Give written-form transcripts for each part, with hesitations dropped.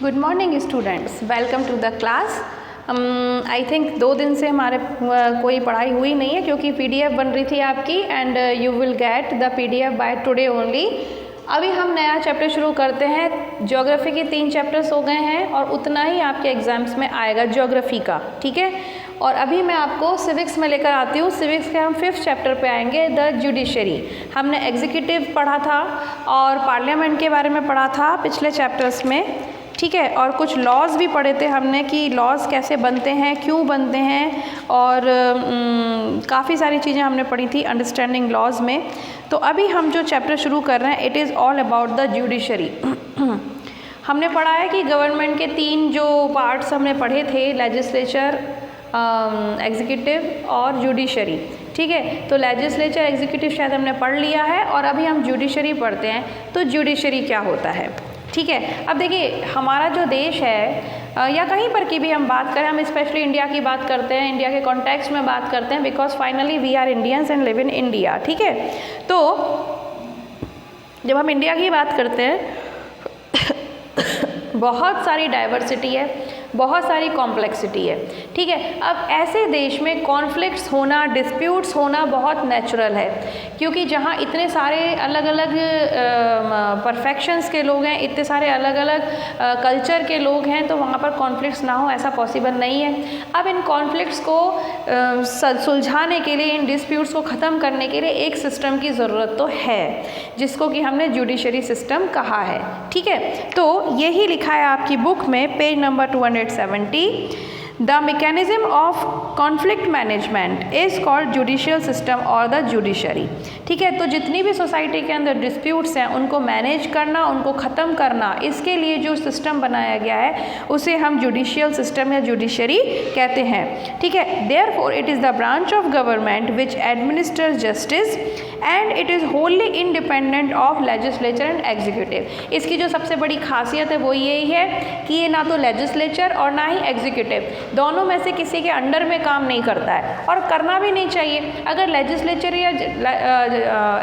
Good morning students, welcome to the class. I think 2 दिन से हमारे कोई पढ़ाई हुई नहीं है क्योंकि पीडीएफ बन रही थी आपकी and you will get the PDF by today only. अभी हम नया चैप्टर शुरू करते हैं। ज्योग्राफी के 3 चैप्टर्स हो गए हैं और उतना ही आपके एग्जाम्स में आएगा ज्योग्राफी का, ठीक है। और अभी मैं आपको सिविक्स में लेकर आती हूँ। सिविक्स के हम 5th चैप्टर पे आएंगे, द जुडिशरी। हमने एग्जीक्यूटिव पढ़ा था और पार्लियामेंट के बारे में पढ़ा था पिछले चैप्टर्स में, ठीक है। और कुछ लॉज भी पढ़े थे हमने कि लॉज कैसे बनते हैं, क्यों बनते हैं, और काफ़ी सारी चीज़ें हमने पढ़ी थी अंडरस्टैंडिंग लॉज में। तो अभी हम जो चैप्टर शुरू कर रहे हैं, it is all about the judiciary. हमने पढ़ा है कि गवर्नमेंट के 3 जो पार्ट्स हमने पढ़े थे, लेजिस्लेचर, एग्जीक्यूटिव और जुडिशरी, ठीक है। तो लेजिस्लेचर, एग्जीक्यूटिव शायद हमने पढ़ लिया है और अभी हम जुडिशरी पढ़ते हैं। तो जुडिशरी क्या होता है, ठीक है। अब देखिए, हमारा जो देश है या कहीं पर की भी हम बात करें, हम स्पेशली इंडिया की बात करते हैं, इंडिया के कॉन्टेक्स्ट में बात करते हैं, because finally we are Indians and live in India, ठीक है। तो जब हम इंडिया की बात करते हैं बहुत सारी डाइवर्सिटी है, बहुत सारी कॉम्प्लेक्सिटी है, ठीक है। अब ऐसे देश में कॉन्फ्लिक्ट्स होना, डिस्प्यूट्स होना बहुत नेचुरल है, क्योंकि जहाँ इतने सारे अलग अलग परफेक्शंस के लोग हैं, इतने सारे अलग अलग कल्चर के लोग हैं, तो वहाँ पर कॉन्फ्लिक्ट्स ना हो ऐसा पॉसिबल नहीं है। अब इन कॉन्फ्लिक्ट्स को सुलझाने के लिए, इन डिस्प्यूट्स को ख़त्म करने के लिए एक सिस्टम की ज़रूरत तो है, जिसको कि हमने जुडिशरी सिस्टम कहा है, ठीक है। तो यही लिखा है आपकी बुक में, page number 270। The mechanism of conflict management is called judicial system और the judiciary, ठीक है। तो जितनी भी सोसाइटी के अंदर डिस्प्यूट्स हैं उनको मैनेज करना, उनको ख़त्म करना, इसके लिए जो सिस्टम बनाया गया है उसे हम जुडिशियल सिस्टम या जुडिशरी कहते हैं, ठीक है। Therefore it is the branch of government which administers justice and it is wholly independent of legislature and executive। इसकी जो सबसे बड़ी खासियत है वो यही है कि ये ना तो लेजिस्लेचर और ना ही एग्जीक्यूटिव, दोनों में से किसी के अंडर में काम नहीं करता है, और करना भी नहीं चाहिए। अगर लेजिस्लेचर या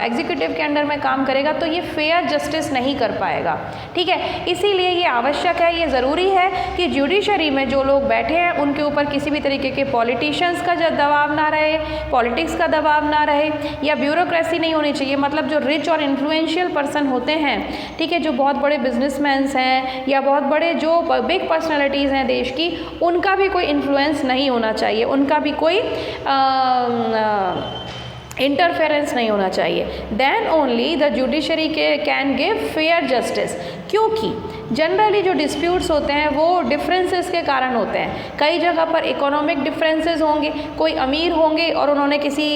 एग्जीक्यूटिव के अंडर में काम करेगा तो ये फेयर जस्टिस नहीं कर पाएगा, ठीक है। इसीलिए ये आवश्यक है, ये ज़रूरी है कि जुडिशरी में जो लोग बैठे हैं उनके ऊपर किसी भी तरीके के पॉलिटिशियंस का दबाव ना रहे, पॉलिटिक्स का दबाव ना रहे, या ब्यूरोक्रेसी नहीं होनी चाहिए। मतलब जो रिच और इन्फ्लुएंशियल पर्सन होते हैं, ठीक है, जो बहुत बड़े बिजनेसमैन्स हैं या बहुत बड़े जो बिग पर्सनैलिटीज़ हैं देश की, उनका भी कोई इन्फ्लुएंस नहीं होना चाहिए, उनका भी कोई इंटरफेरेंस नहीं होना चाहिए। Then only the judiciary can give fair justice, क्योंकि जनरली जो डिस्प्यूट्स होते हैं वो डिफरेंसेस के कारण होते हैं। कई जगह पर इकोनॉमिक डिफरेंसेस होंगे, कोई अमीर होंगे और उन्होंने किसी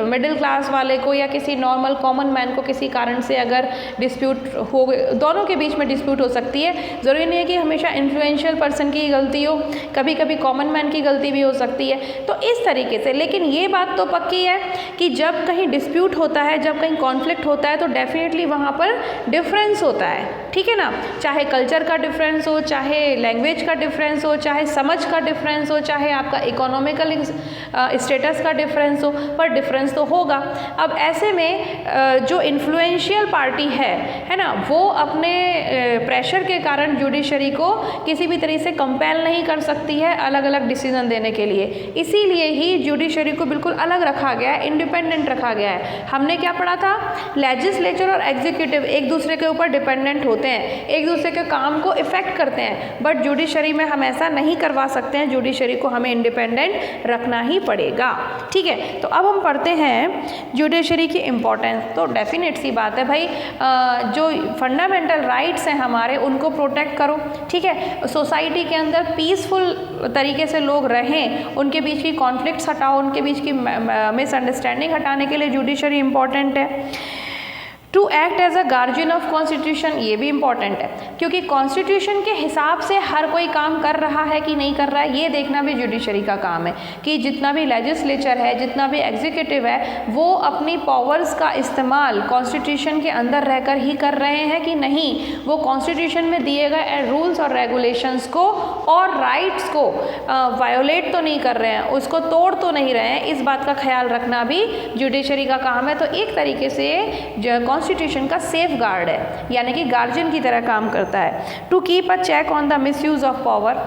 मिडिल क्लास वाले को या किसी नॉर्मल कॉमन मैन को किसी कारण से अगर डिस्प्यूट हो, दोनों के बीच में डिस्प्यूट हो सकती है। ज़रूरी नहीं है कि हमेशा इन्फ्लुएंशियल पर्सन की गलती हो, कभी कभी कॉमन मैन की गलती भी हो सकती है। तो इस तरीके से, लेकिन ये बात तो पक्की है कि जब कहीं डिस्प्यूट होता है, जब कहीं कॉन्फ्लिक्ट होता है, तो डेफिनेटली वहाँ पर डिफरेंस होता है, ठीक है ना। चाहे कल्चर का डिफरेंस हो, चाहे लैंग्वेज का डिफरेंस हो, चाहे समझ का डिफरेंस हो, चाहे आपका इकोनॉमिकल स्टेटस का डिफरेंस हो, पर डिफरेंस तो होगा। अब ऐसे में जो इन्फ्लुएंशियल पार्टी है ना, वो अपने प्रेशर के कारण जुडिशरी को किसी भी तरीके से कंपेल नहीं कर सकती है अलग अलग डिसीजन देने के लिए। इसीलिए ही जुडिशरी को बिल्कुल अलग रखा गया है, इंडिपेंडेंट रखा गया है। हमने क्या पढ़ा था, लेजिस्लेचर और एग्जीक्यूटिव एक दूसरे के ऊपर डिपेंडेंट होते हैं, एक दूसरे के काम को इफेक्ट करते हैं, बट जुडिशरी में हम ऐसा नहीं करवा सकते हैं। जुडिशरी को हमें इंडिपेंडेंट रखना ही पड़ेगा, ठीक है। तो अब हम पढ़ते हैं जुडिशरी की इम्पोर्टेंस। तो डेफिनेट सी बात है भाई, जो फंडामेंटल राइट्स हैं हमारे, उनको प्रोटेक्ट करो, ठीक है। सोसाइटी के अंदर पीसफुल तरीके से लोग रहें, उनके बीच की कॉन्फ्लिक्ट्स हटाओ, उनके बीच की मिसअंडरस्टैंडिंग हटाने के लिए जुडिशरी इंपॉर्टेंट है। To act as a guardian of constitution, ये भी इम्पॉर्टेंट है, क्योंकि कॉन्स्टिट्यूशन के हिसाब से हर कोई काम कर रहा है कि नहीं कर रहा है, ये देखना भी जुडिशरी का काम है कि जितना भी लेजिस्लेचर है, जितना भी एग्जीक्यूटिव है, वो अपनी पावर्स का इस्तेमाल कॉन्स्टिट्यूशन के अंदर रहकर ही कर रहे हैं कि नहीं, वो कॉन्स्टिट्यूशन में दिए गए रूल्स और रेगुलेशंस को और राइट्स को वायोलेट तो नहीं कर रहे हैं, उसको तोड़ तो नहीं रहे हैं। इस बात का ख्याल रखना भी जुडिशरी का काम है। तो एक तरीके से कॉन्स्टिट्यूशन का सेफ गार्ड है, यानी कि गार्जियन की तरह काम करता है। To keep a check on the misuse of power,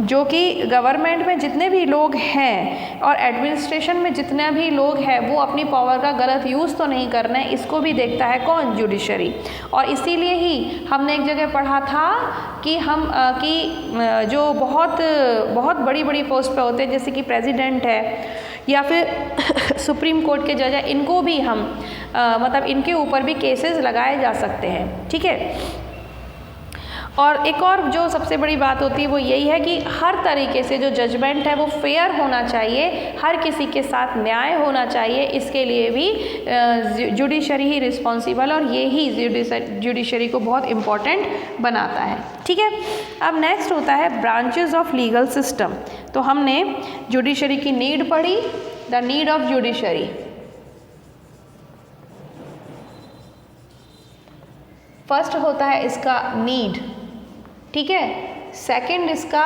जो कि गवर्नमेंट में जितने भी लोग हैं और एडमिनिस्ट्रेशन में जितने भी लोग हैं वो अपनी पावर का गलत यूज़ तो नहीं कर रहे हैं, इसको भी देखता है कौन? जुडिशरी। और इसीलिए ही हमने एक जगह पढ़ा था कि जो बहुत बड़ी बड़ी पोस्ट पे होते हैं, जैसे कि प्रेसिडेंट है या फिर सुप्रीम कोर्ट के जज है, इनको भी हम मतलब इनके ऊपर भी केसेस लगाए जा सकते हैं, ठीक है। और एक और जो सबसे बड़ी बात होती है वो यही है कि हर तरीके से जो जजमेंट है वो फेयर होना चाहिए, हर किसी के साथ न्याय होना चाहिए, इसके लिए भी जुडिशरी ही रिस्पॉन्सिबल, और ये ही जुडिशरी को बहुत इम्पॉर्टेंट बनाता है, ठीक है। अब नेक्स्ट होता है ब्रांचेस ऑफ लीगल सिस्टम। तो हमने जुडिशरी की नीड पढ़ी, the need of judiciary. First होता है इसका नीड, ठीक है। सेकंड इसका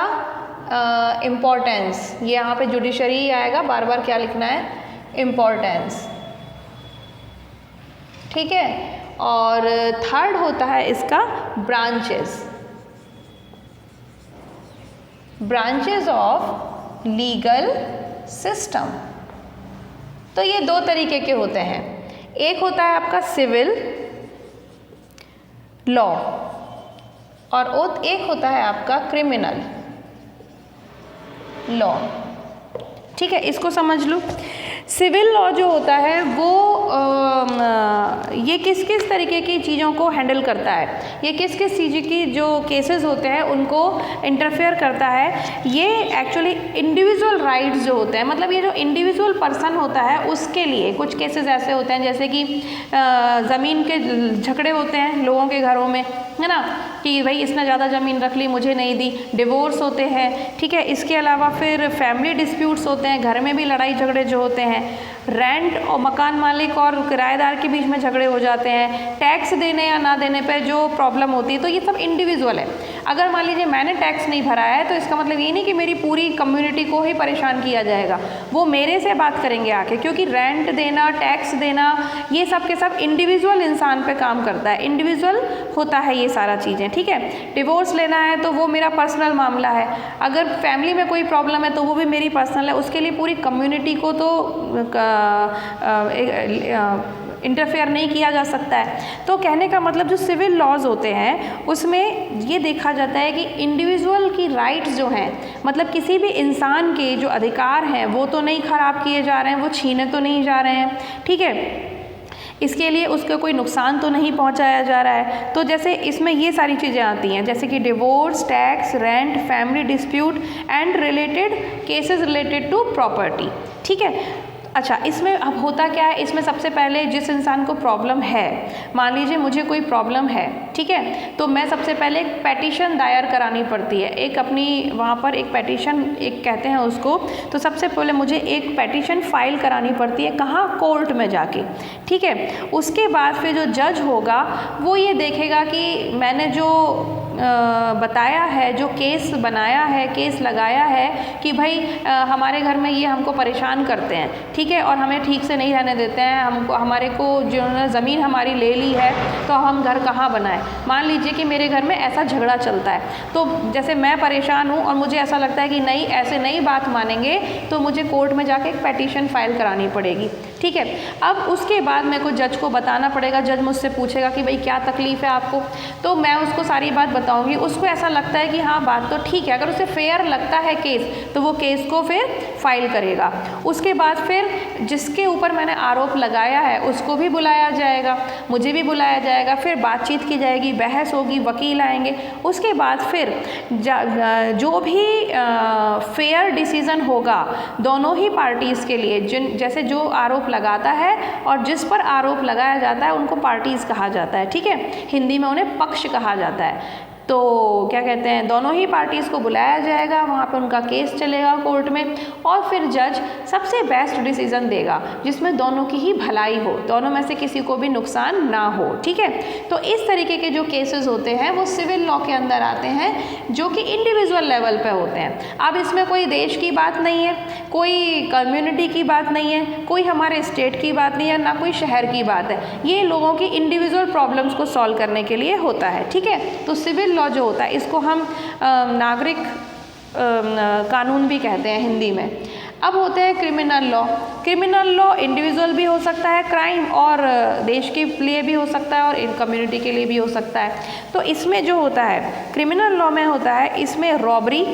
इम्पोर्टेंस, ये यहाँ पे जुडिशरी ही आएगा, बार बार क्या लिखना है? इम्पोर्टेंस, ठीक है। और थर्ड होता है इसका branches, branches of legal system. तो ये दो तरीके के होते हैं, एक होता है आपका सिविल लॉ और एक होता है आपका क्रिमिनल लॉ, ठीक है। इसको समझ लो। सिविल लॉ जो होता है वो ये किस किस तरीके की चीज़ों को हैंडल करता है, ये किस किस चीज़ की जो केसेस होते हैं उनको इंटरफेयर करता है। ये एक्चुअली इंडिविजुअल राइट्स जो होते हैं, मतलब ये जो इंडिविजुअल पर्सन होता है उसके लिए कुछ केसेस ऐसे होते हैं, जैसे कि ज़मीन के झगड़े होते हैं लोगों के घरों में, है ना, कि भाई इसने ज़्यादा ज़मीन रख ली, मुझे नहीं दी, डिवोर्स होते हैं, ठीक है। इसके अलावा फिर फैमिली डिस्प्यूट्स होते हैं, घर में भी लड़ाई झगड़े जो होते हैं, रेंट और मकान मालिक और किराएदार के बीच में झगड़े हो जाते हैं, टैक्स देने या ना देने पे जो प्रॉब्लम होती है, तो ये सब इंडिविजुअल है। अगर मान लीजिए मैंने टैक्स नहीं भरा है तो इसका मतलब ये नहीं कि मेरी पूरी कम्युनिटी को ही परेशान किया जाएगा, वो मेरे से बात करेंगे आके, क्योंकि रेंट देना, टैक्स देना, ये सब के सब इंडिविजुअल इंसान पे काम करता है, इंडिविजुअल होता है ये सारा चीज़ें, ठीक है। डिवोर्स लेना है तो वो मेरा पर्सनल मामला है, अगर फैमिली में कोई प्रॉब्लम है तो वो भी मेरी पर्सनल है, उसके लिए पूरी कम्युनिटी को तो इंटरफेयर नहीं किया जा सकता है। तो कहने का मतलब जो सिविल लॉज होते हैं उसमें ये देखा जाता है कि इंडिविजुअल की राइट्स जो हैं, मतलब किसी भी इंसान के जो अधिकार हैं वो तो नहीं ख़राब किए जा रहे हैं, वो छीने तो नहीं जा रहे हैं, ठीक है। इसके लिए उसको कोई नुकसान तो नहीं पहुंचाया जा रहा है। तो जैसे इसमें ये सारी चीज़ें आती हैं, जैसे कि divorce, tax, rent, family dispute and related cases related to property, ठीक है। अच्छा, इसमें अब होता क्या है, इसमें सबसे पहले जिस इंसान को प्रॉब्लम है, मान लीजिए मुझे कोई प्रॉब्लम है, ठीक है, तो मैं सबसे पहले एक पेटिशन दायर करानी पड़ती है, एक अपनी वहाँ पर एक पेटिशन एक कहते हैं उसको, तो सबसे पहले मुझे एक पेटिशन फाइल करानी पड़ती है, कहाँ? कोर्ट में जाके, ठीक है। उसके बाद फिर जो जज होगा वो ये देखेगा कि मैंने जो बताया है, जो केस बनाया है, केस लगाया है कि भाई हमारे घर में ये हमको परेशान करते हैं, ठीक है, और हमें ठीक से नहीं रहने देते हैं, हमको हमारे को जिन्होंने ज़मीन हमारी ले ली है तो हम घर कहाँ बनाएं। मान लीजिए कि मेरे घर में ऐसा झगड़ा चलता है, तो जैसे मैं परेशान हूँ और मुझे ऐसा लगता है कि नहीं, ऐसे नहीं बात मानेंगे, तो मुझे कोर्ट में जाके एक पेटिशन फाइल करानी पड़ेगी, ठीक है। अब उसके बाद मेरे को जज को बताना पड़ेगा, जज मुझसे पूछेगा कि भाई क्या तकलीफ़ है आपको, तो मैं उसको सारी बात बताऊंगी। उसको ऐसा लगता है कि हाँ बात तो ठीक है, अगर उसे फेयर लगता है केस तो वो केस को फिर फाइल करेगा। उसके बाद फिर जिसके ऊपर मैंने आरोप लगाया है उसको भी बुलाया जाएगा, मुझे भी बुलाया जाएगा, फिर बातचीत की जाएगी, बहस होगी, वकील आएंगे। उसके बाद फिर जो भी फेयर डिसीज़न होगा दोनों ही पार्टीज़ के लिए, जैसे जो आरोप लगाता है और जिस पर आरोप लगाया जाता है उनको पार्टीज़ कहा जाता है, ठीक है। हिंदी में उन्हें पक्ष कहा जाता है। तो क्या कहते हैं, दोनों ही पार्टीज़ को बुलाया जाएगा, वहाँ पे उनका केस चलेगा कोर्ट में, और फिर जज सबसे बेस्ट डिसीजन देगा जिसमें दोनों की ही भलाई हो, दोनों में से किसी को भी नुकसान ना हो। ठीक है, तो इस तरीके के जो केसेस होते हैं वो सिविल लॉ के अंदर आते हैं, जो कि इंडिविजुअल लेवल पे होते हैं। अब इसमें कोई देश की बात नहीं है, कोई कम्युनिटी की बात नहीं है, कोई हमारे स्टेट की बात नहीं है, ना कोई शहर की बात है, ये लोगों की इंडिविजुअल प्रॉब्लम्स को सॉल्व करने के लिए होता है। ठीक है, तो सिविल लॉ जो होता है इसको हम नागरिक कानून भी कहते हैं हिंदी में। अब होते हैं criminal law. Criminal law individual भी हो सकता है क्राइम, और देश के लिए भी हो सकता है, और कम्युनिटी के लिए भी हो सकता है। तो इसमें जो होता है क्रिमिनल लॉ में होता है, इसमें रॉबरी,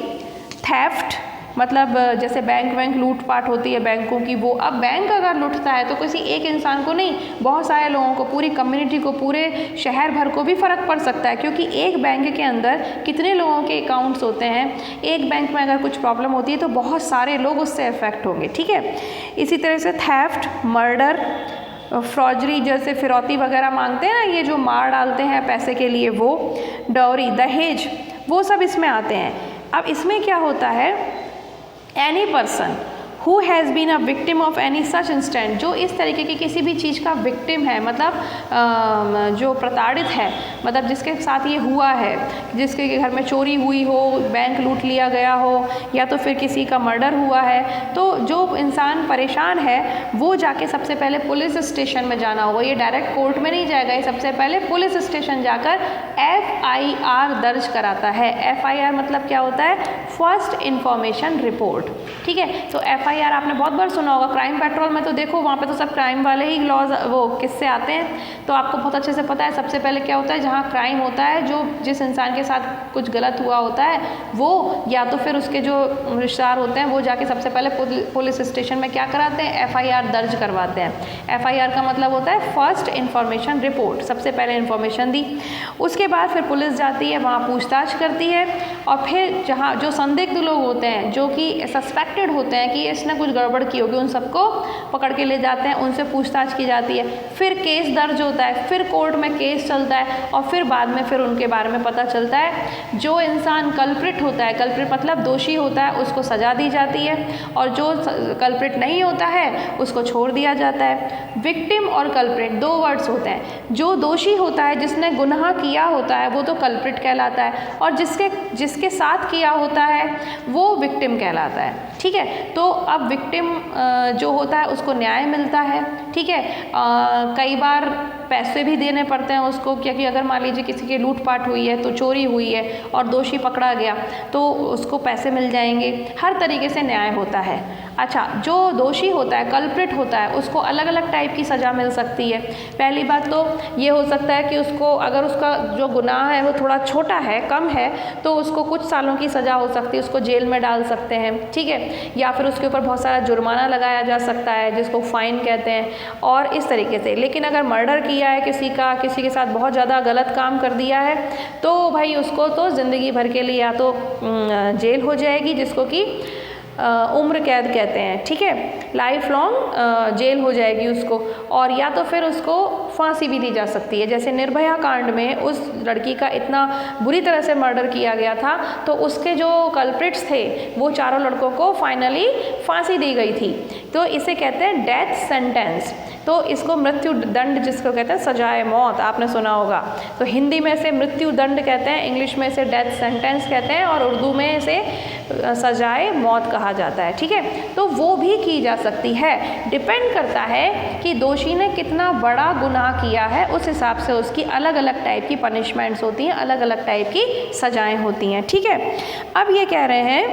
थेफ्ट, मतलब जैसे बैंक लूटपाट होती है बैंकों की, वो अब बैंक अगर लुटता है तो किसी एक इंसान को नहीं, बहुत सारे लोगों को, पूरी कम्युनिटी को, पूरे शहर भर को भी फ़र्क पड़ सकता है, क्योंकि एक बैंक के अंदर कितने लोगों के अकाउंट्स होते हैं। एक बैंक में अगर कुछ प्रॉब्लम होती है तो बहुत सारे लोग उससे अफेक्ट होंगे। ठीक है, इसी तरह से थेफ्ट, मर्डर, फ्रॉजरी, जैसे फिरौती वगैरह मांगते हैं ना, ये जो मार डालते हैं पैसे के लिए, वो, डॉरी, दहेज, वो सब इसमें आते हैं। अब इसमें क्या होता है, any person who has been a victim of any such instant, जो इस तरीके की किसी भी चीज़ का विक्टिम है, मतलब जो प्रताड़ित है, मतलब जिसके साथ ये हुआ है, जिसके घर में चोरी हुई हो, बैंक लूट लिया गया हो, या तो फिर किसी का मर्डर हुआ है, तो जो इंसान परेशान है वो जाके सबसे पहले पुलिस स्टेशन में जाना होगा। ये डायरेक्ट कोर्ट में नहीं जाएगा, ये सबसे पहले पुलिस स्टेशन जाकर FIR दर्ज कराता है। FIR मतलब क्या होता है, फर्स्ट इंफॉर्मेशन रिपोर्ट। ठीक है, तो FIR आपने बहुत बार सुना होगा, क्राइम पेट्रोल में तो देखो वहाँ पे तो सब क्राइम वाले ही लॉज, वो किससे आते हैं, तो आपको बहुत अच्छे से पता है। सबसे पहले क्या होता है, जहाँ क्राइम होता है, जो जिस इंसान के साथ कुछ गलत हुआ होता है, वो या तो फिर उसके जो रिश्तेदार होते हैं वो जाके सबसे पहले पुलिस स्टेशन में क्या कराते हैं, FIR दर्ज करवाते हैं। FIR का मतलब होता है फर्स्ट इंफॉर्मेशन रिपोर्ट, सबसे पहले इंफॉर्मेशन दी, उसके बाद फिर पुलिस जाती है, वहाँ पूछताछ करती है, और फिर जहाँ जो संदिग्ध लोग होते हैं, जो कि सस्पेक्टेड होते हैं कि इसने कुछ गड़बड़ की होगी, उन सबको पकड़ के ले जाते हैं, उनसे पूछताछ की जाती है, फिर केस दर्ज होता है, फिर कोर्ट में केस चलता है, और फिर बाद में फिर उनके बारे में पता चलता है। जो इंसान कल्प्रिट होता है, कल्प्रिट मतलब दोषी होता है, उसको सज़ा दी जाती है, और जो कल्प्रिट नहीं होता है उसको छोड़ दिया जाता है। विक्टिम और कल्प्रिट दो वर्ड्स होते हैं। जो दोषी होता है, जिसने गुनाह किया होता है, वो तो कल्प्रिट कहलाता है, और जिसके साथ किया होता है वो विक्टिम कहलाता है। ठीक है, तो अब विक्टिम जो होता है उसको न्याय मिलता है। ठीक है, कई बार पैसे भी देने पड़ते हैं उसको, क्योंकि अगर मान लीजिए किसी की लूटपाट हुई है, तो चोरी हुई है और दोषी पकड़ा गया, तो उसको पैसे मिल जाएंगे। हर तरीके से न्याय होता है। अच्छा, जो दोषी होता है, कल्प्रिट होता है, उसको अलग अलग टाइप की सज़ा मिल सकती है। पहली बात तो ये हो सकता है कि उसको, अगर उसका जो गुनाह है वो थोड़ा छोटा है, कम है, तो उसको कुछ सालों की सज़ा हो सकती है, उसको जेल में डाल सकते हैं। ठीक है, या फिर उसके ऊपर बहुत सारा जुर्माना लगाया जा सकता है, जिसको फाइन कहते हैं, और इस तरीके से। लेकिन अगर मर्डर किया है किसी के साथ बहुत ज़्यादा गलत काम कर दिया है, तो भाई उसको तो ज़िंदगी भर के लिए या तो जेल हो जाएगी, जिसको कि उम्र कैद कहते हैं। ठीक है, लाइफ लॉन्ग जेल हो जाएगी उसको, और या तो फिर उसको फांसी भी दी जा सकती है। जैसे निर्भया कांड में उस लड़की का इतना बुरी तरह से मर्डर किया गया था, तो उसके जो कल्प्रिट्स थे वो चारों लड़कों को फाइनली फांसी दी गई थी। तो इसे कहते हैं डेथ सेंटेंस। तो इसको मृत्यु दंड जिसको कहते हैं, सजाए मौत, आपने सुना होगा। तो हिंदी में इसे मृत्यु दंड कहते हैं, इंग्लिश में इसे डेथ सेंटेंस कहते हैं, और उर्दू में इसे सजाए मौत कहा जाता है। ठीक है, तो वो भी की जा सकती है। डिपेंड करता है कि दोषी ने कितना बड़ा गुनाह किया है, उस हिसाब से उसकी अलग अलग टाइप की पनिशमेंट्स होती हैं, अलग अलग टाइप की सजाएं होती हैं। ठीक है, अब ये कह रहे हैं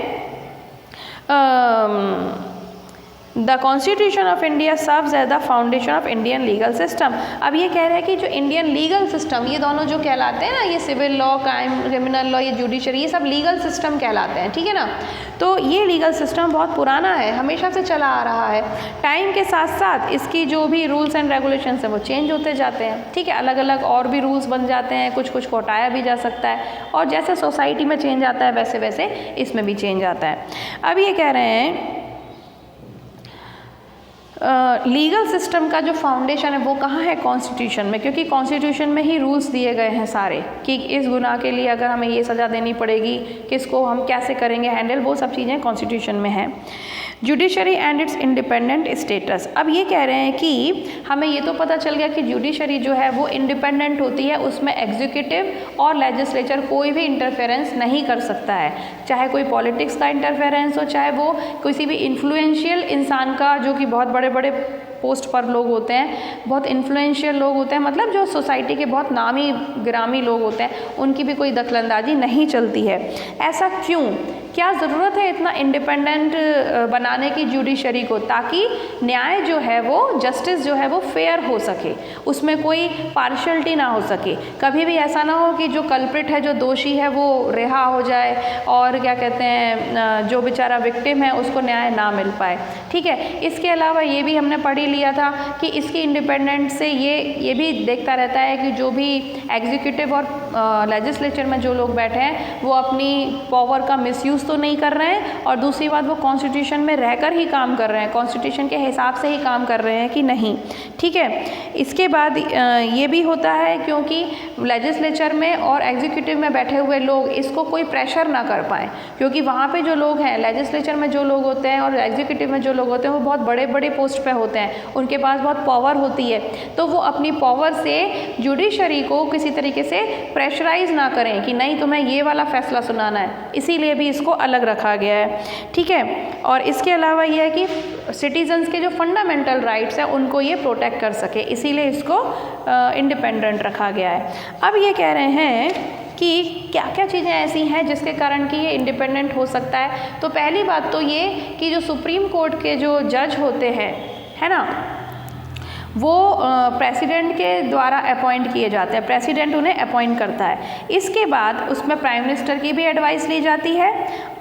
the constitution of India serves as the foundation of Indian legal system. अब ये कह रहे हैं कि जो इंडियन लीगल सिस्टम, ये दोनों जो कहलाते हैं ना, ये सिविल लॉ, क्रिमिनल लॉ, ये जुडिशरी, ये सब लीगल सिस्टम कहलाते हैं। ठीक है ना, तो ये लीगल सिस्टम बहुत पुराना है, हमेशा से चला आ रहा है। टाइम के साथ साथ इसकी जो भी रूल्स एंड रेगुलेशंस हैं वो चेंज होते जाते हैं। ठीक है, अलग अलग और भी रूल्स बन जाते हैं, कुछ कुछ को हटाया भी जा सकता है, और जैसे सोसाइटी में चेंज आता है वैसे वैसे इसमें भी चेंज आता है। अब ये कह रहे हैं लीगल सिस्टम का जो फाउंडेशन है वो कहाँ है? कॉन्स्टिट्यूशन में, क्योंकि कॉन्स्टिट्यूशन में ही रूल्स दिए गए हैं सारे कि इस गुनाह के लिए अगर हमें ये सज़ा देनी पड़ेगी, किसको हम कैसे करेंगे हैंडल, वो सब चीज़ें कॉन्स्टिट्यूशन में हैं। Judiciary and it's independent status. अब ये कह रहे हैं कि हमें ये तो पता चल गया कि जुडिशरी जो है वो इंडिपेंडेंट होती है, उसमें एग्जीक्यूटिव और लेजिस्लेचर कोई भी इंटरफेरेंस नहीं कर सकता है, चाहे कोई पॉलिटिक्स का इंटरफेरेंस हो, चाहे वो किसी भी इन्फ्लुएंशियल इंसान का, जो कि बहुत बड़े बड़े पोस्ट पर लोग होते हैं, बहुत इन्फ्लुएंशियल लोग होते हैं, मतलब जो सोसाइटी के बहुत नामी गिरामी लोग होते हैं, उनकी भी कोई दखलंदाजी नहीं चलती है। ऐसा क्यों? क्या ज़रूरत है इतना इंडिपेंडेंट बनाने की जुडिशरी को? ताकि न्याय जो है वो, जस्टिस जो है वो फेयर हो सके, उसमें कोई पार्शलिटी ना हो सके। कभी भी ऐसा ना हो कि जो कल्प्रिट है, जो दोषी है, वो रिहा हो जाए और क्या कहते हैं, जो बेचारा विक्टिम है उसको न्याय ना मिल पाए। ठीक है, इसके अलावा ये भी हमने पढ़ ही लिया था कि इसकी इंडिपेंडेंट से ये भी देखता रहता है कि जो भी एग्जीक्यूटिव और लेजिस्लेचर में जो लोग बैठे हैं वो अपनी पावर का मिसयूज़ तो नहीं कर रहे हैं, और दूसरी बात वो कॉन्स्टिट्यूशन में रहकर ही काम कर रहे हैं, कॉन्स्टिट्यूशन के हिसाब से ही काम कर रहे हैं कि नहीं। ठीक है, इसके बाद ये भी होता है क्योंकि लेजिस्लेचर में और एग्जीक्यूटिव में बैठे हुए लोग इसको कोई प्रेशर ना कर पाएँ, क्योंकि वहाँ पे जो लोग हैं, लेजिस्लेचर में जो लोग होते हैं और एग्जीक्यूटिव में जो लोग होते हैं, वो बहुत बड़े बड़े पोस्ट पे होते हैं, उनके पास बहुत पावर होती है, तो वो अपनी पावर से जुडिशरी को किसी तरीके से प्रेशराइज ना करें कि नहीं तुम्हें ये वाला फैसला सुनाना है, इसीलिए भी इसको अलग रखा गया है। ठीक है, और इसके अलावा ये है कि सिटीजन्स के जो फंडामेंटल राइट्स हैं उनको ये प्रोटेक्ट कर सके, इसीलिए इसको इंडिपेंडेंट रखा गया है। अब ये कह रहे हैं कि क्या क्या चीज़ें ऐसी हैं जिसके कारण कि ये इंडिपेंडेंट हो सकता है। तो पहली बात तो ये कि जो सुप्रीम कोर्ट के जो जज होते हैं, है ना, वो प्रेसिडेंट के द्वारा अपॉइंट किए जाते हैं, प्रेसिडेंट उन्हें अपॉइंट करता है। इसके बाद उसमें प्राइम मिनिस्टर की भी एडवाइस ली जाती है,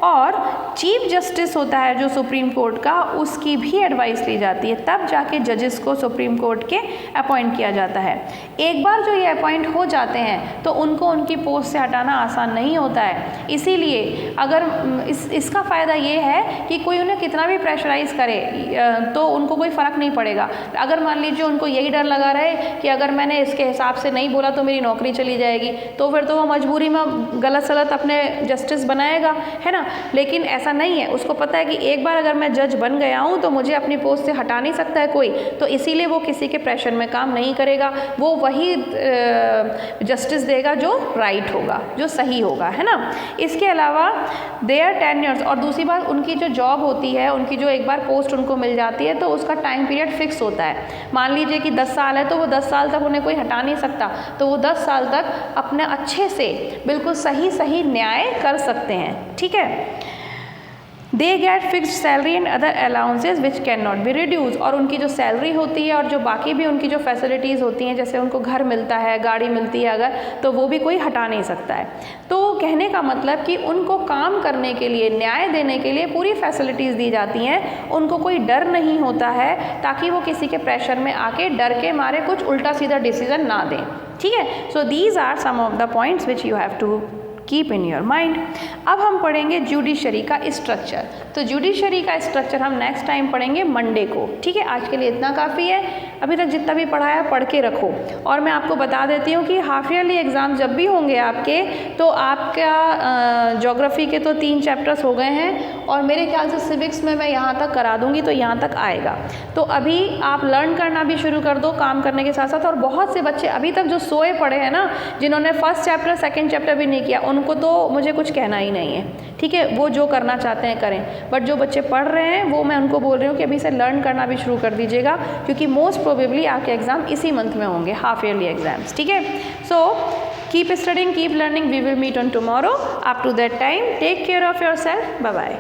और चीफ जस्टिस होता है जो सुप्रीम कोर्ट का, उसकी भी एडवाइस ली जाती है, तब जाके जजेस को सुप्रीम कोर्ट के अपॉइंट किया जाता है। एक बार जो ये अपॉइंट हो जाते हैं तो उनको उनकी पोस्ट से हटाना आसान नहीं होता है, इसीलिए अगर इसका फ़ायदा ये है कि कोई उन्हें कितना भी प्रेशराइज करे तो उनको कोई फ़र्क नहीं पड़ेगा। अगर मान लीजिए उनको यही डर लगा रहे कि अगर मैंने इसके हिसाब से नहीं बोला तो मेरी नौकरी चली जाएगी, तो फिर तो वो मजबूरी में गलत सलत अपने जस्टिस बनाएगा, है ना। लेकिन ऐसा नहीं है, उसको पता है कि एक बार अगर मैं जज बन गया हूँ तो मुझे अपनी पोस्ट से हटा नहीं सकता है कोई, तो इसीलिए वो किसी के प्रेशर में काम नहीं करेगा, वो वही जस्टिस देगा जो राइट होगा, जो सही होगा, है ना। इसके अलावा देयर टेन्योर्स, और दूसरी बात उनकी जो जॉब होती है, उनकी जो एक बार पोस्ट उनको मिल जाती है तो उसका टाइम पीरियड फिक्स होता है। मान लीजिए कि 10 साल है तो वो 10 साल तक उन्हें कोई हटा नहीं सकता, तो वो 10 साल तक अपने अच्छे से बिल्कुल सही न्याय कर सकते हैं। ठीक है, they get fixed salary and other allowances which can not be reduce, और उनकी जो सैलरी होती है और जो बाकी भी उनकी जो फैसिलिटीज़ होती हैं, जैसे उनको घर मिलता है, गाड़ी मिलती है अगर, तो वो भी कोई हटा नहीं सकता है। तो कहने का मतलब कि उनको काम करने के लिए, न्याय देने के लिए पूरी फैसिलिटीज़ दी जाती हैं, उनको कोई डर नहीं होता है, ताकि वो किसी के प्रेशर में आके डर के मारे कुछ उल्टा सीधा डिसीजन ना दें। ठीक है, so these are some of the points which you have to keep in your mind. अब हम पढ़ेंगे जुडिशरी का स्ट्रक्चर। तो जुडिशरी का स्ट्रक्चर हम नेक्स्ट टाइम पढ़ेंगे मंडे को। ठीक है, आज के लिए इतना काफ़ी है, अभी तक जितना भी पढ़ाया पढ़ के रखो। और मैं आपको बता देती हूँ कि हाफ ईयरली एग्ज़ाम जब भी होंगे आपके, तो आपका ज्योग्राफी के तो 3 चैप्टर्स हो गए हैं, और मेरे ख्याल से सिविक्स में मैं यहाँ तक करा दूँगी, तो यहाँ तक आएगा। तो अभी आप लर्न करना भी शुरू कर दो काम करने के साथ साथ। और बहुत से बच्चे अभी तक जो सोए पड़े हैं ना, जिन्होंने फर्स्ट चैप्टर सेकेंड चैप्टर भी नहीं किया, उनको तो मुझे कुछ कहना ही नहीं है। ठीक है, वो जो करना चाहते हैं करें, बट जो बच्चे पढ़ रहे हैं वो मैं उनको बोल रही हूँ कि अभी से लर्न करना भी शुरू कर दीजिएगा, क्योंकि मोस्ट प्रोबेबली आपके एग्ज़ाम इसी मंथ में होंगे, हाफ ईयरली एग्जाम्स। ठीक है, so keep studying, keep learning, we will meet on tomorrow. Up to that time take care of your self, bye bye.